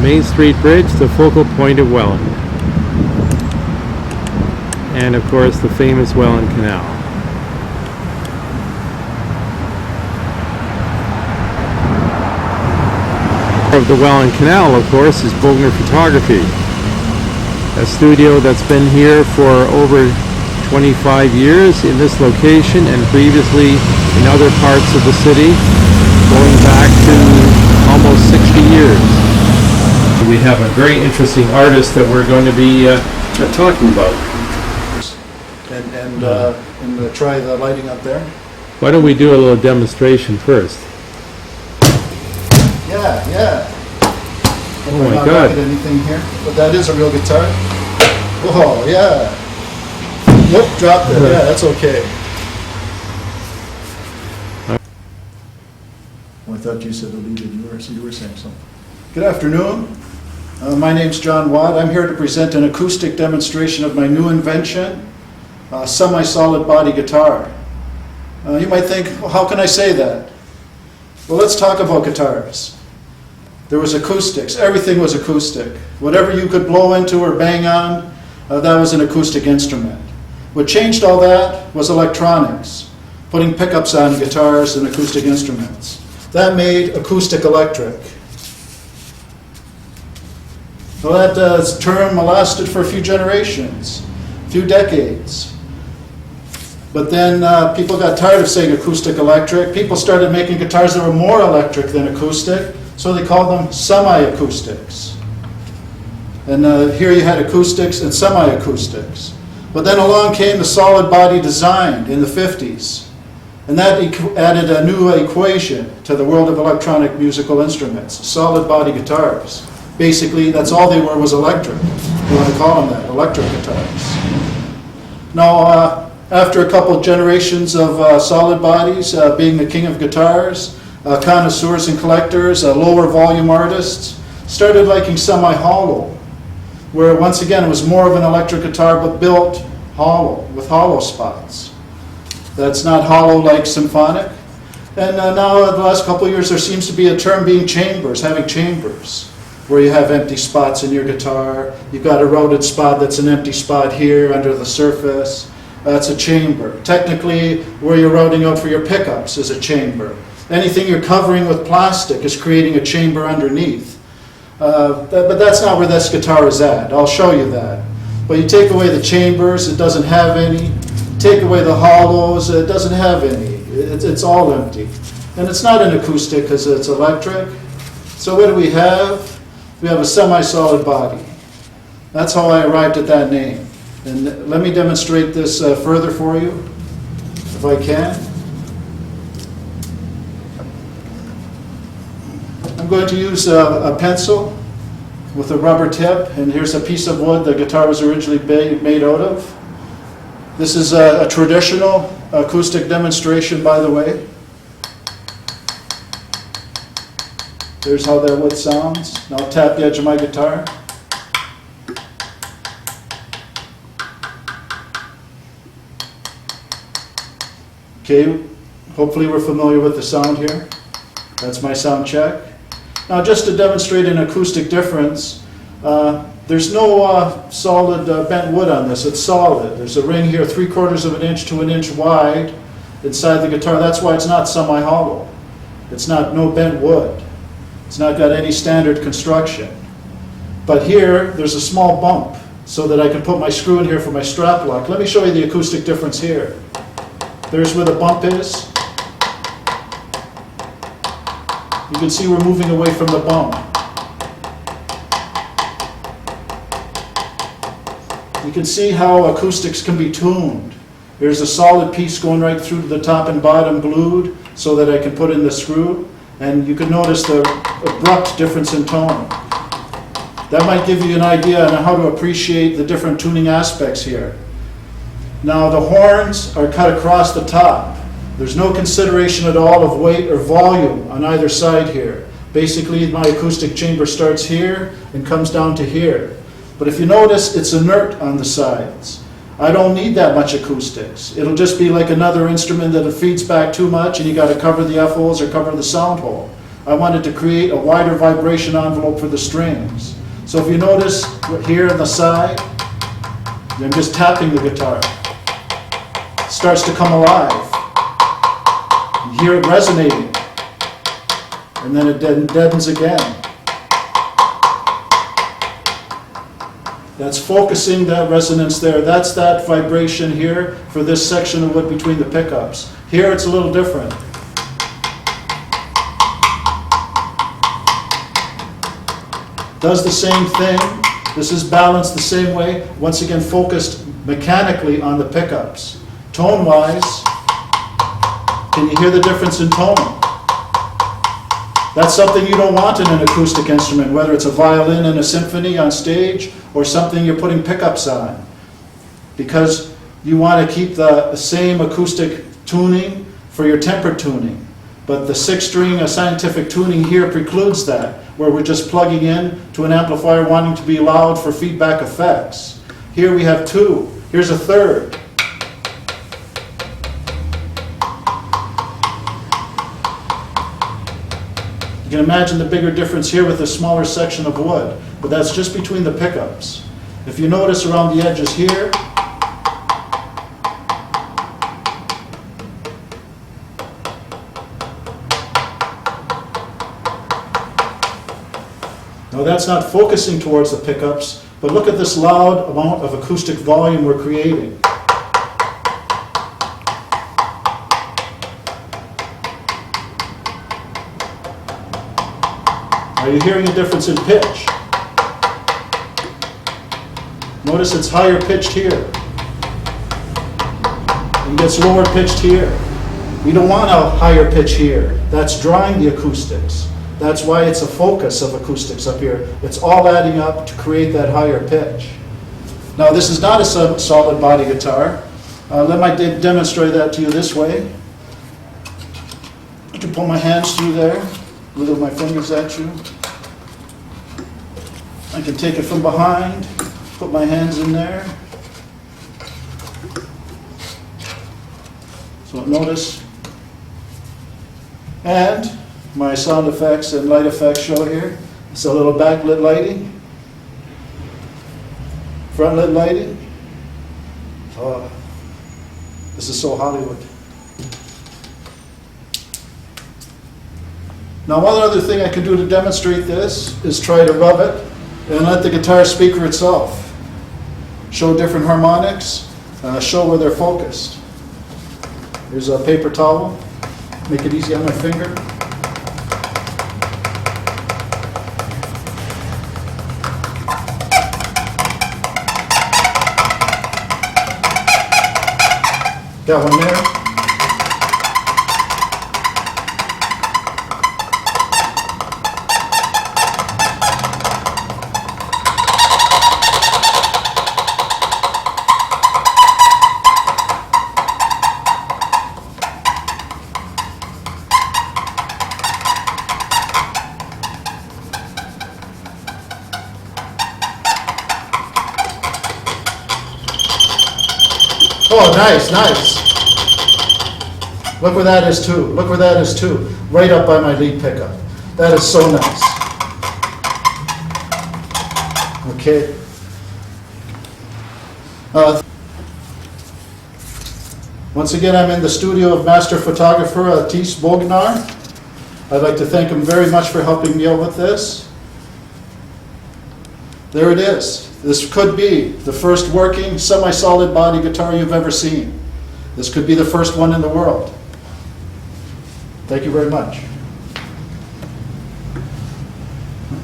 Main Street Bridge, the focal point of Welland. And of course the famous Welland Canal. Of the Welland Canal, of course, is Bogner Photography, a studio that's been here for over 25 years in this location and previously in other parts of the city, going back to almost 60 years. We have a very interesting artist that we're going to be talking about. And try the lighting up there. Why don't we do a little demonstration first? Yeah. Oh my God. Anything here? But that is a real guitar. Whoa, yeah. Nope, dropped it. Yeah, that's okay. Oh, I thought you said to leave it. You were saying something. Good afternoon. My name's John Watt. I'm here to present an acoustic demonstration of my new invention, a semi-solid body guitar. You might think, well, how can I say that? Well, let's talk about guitars. There was acoustics. Everything was acoustic. Whatever you could blow into or bang on, that was an acoustic instrument. What changed all that was electronics, putting pickups on guitars and acoustic instruments. That made acoustic electric. Well, that term lasted for a few generations, a few decades. But then people got tired of saying acoustic electric. People started making guitars that were more electric than acoustic, so they called them semi-acoustics. And here you had acoustics and semi-acoustics. But then along came the solid body design in the 50s. And that added a new equation to the world of electronic musical instruments, solid body guitars. Basically, that's all they were, was electric. You want to call them that, electric guitars. Now, after a couple of generations of solid bodies being the king of guitars, connoisseurs and collectors, lower volume artists, started liking semi-hollow, where once again it was more of an electric guitar but built hollow, with hollow spots. That's not hollow like symphonic. And now in the last couple of years there seems to be a term being chambers, having chambers, where you have empty spots in your guitar. You've got a routed spot that's an empty spot here under the surface. That's a chamber. Technically, where you're routing out for your pickups is a chamber. Anything you're covering with plastic is creating a chamber underneath. But that's not where this guitar is at. I'll show you that. But you take away the chambers, it doesn't have any. Take away the hollows, it doesn't have any. It's all empty. And it's not an acoustic because it's electric. So what do we have? We have a semi-solid body. That's how I arrived at that name. And let me demonstrate this further for you, if I can. I'm going to use a pencil with a rubber tip, and here's a piece of wood the guitar was originally made out of. This is a traditional acoustic demonstration, by the way. There's how that wood sounds. Now I'll tap the edge of my guitar. Okay, hopefully we're familiar with the sound here. That's my sound check. Now just to demonstrate an acoustic difference, there's no solid bent wood on this, it's solid. There's a ring here 3/4 of an inch to an inch wide inside the guitar. That's why it's not semi-hollow. It's not no bent wood. It's not got any standard construction. But here, there's a small bump so that I can put my screw in here for my strap lock. Let me show you the acoustic difference here. There's where the bump is. You can see we're moving away from the bump. You can see how acoustics can be tuned. There's a solid piece going right through the top and bottom glued so that I can put in the screw. And you can notice the abrupt difference in tone. That might give you an idea on how to appreciate the different tuning aspects here. Now the horns are cut across the top. There's no consideration at all of weight or volume on either side here. Basically my acoustic chamber starts here and comes down to here. But if you notice, it's inert on the sides. I don't need that much acoustics. It'll just be like another instrument that it feeds back too much and you got to cover the F holes or cover the sound hole. I wanted to create a wider vibration envelope for the strings. So if you notice here on the side, I'm just tapping the guitar. It starts to come alive. You hear it resonating. And then it deadens again. That's focusing that resonance there. That's that vibration here for this section of wood between the pickups. Here it's a little different. Does the same thing. This is balanced the same way. Once again, focused mechanically on the pickups. Tone-wise, can you hear the difference in tone? That's something you don't want in an acoustic instrument, whether it's a violin in a symphony on stage or something you're putting pickups on. Because you want to keep the same acoustic tuning for your tempered tuning. But the 6-string scientific tuning here precludes that, where we're just plugging in to an amplifier wanting to be loud for feedback effects. Here we have 2. Here's a 3rd. You can imagine the bigger difference here with a smaller section of wood, but that's just between the pickups. If you notice around the edges here, now that's not focusing towards the pickups, but look at this loud amount of acoustic volume we're creating. Are you hearing a difference in pitch? Notice it's higher pitched here. It gets lower pitched here. We don't want a higher pitch here. That's drawing the acoustics. That's why it's a focus of acoustics up here. It's all adding up to create that higher pitch. Now this is not a solid body guitar. Let me demonstrate that to you this way. I can pull my hands through there, wiggle my fingers at you. I can take it from behind, put my hands in there. So notice. And my sound effects and light effects show here. It's a little backlit lighting, frontlit lighting. Oh, this is so Hollywood. Now one other thing I could do to demonstrate this is try to rub it and let the guitar speaker itself show different harmonics, show where they're focused. Here's a paper towel, make it easy on my finger. Got one there. Oh, nice, nice. Look where that is too. Look where that is too. Right up by my lead pickup. That is so nice. Okay. Once again, I'm in the studio of master photographer Tis Bognar. I'd like to thank him very much for helping me out with this. There it is. This could be the first working semi-solid body guitar you've ever seen. This could be the first one in the world. Thank you very much.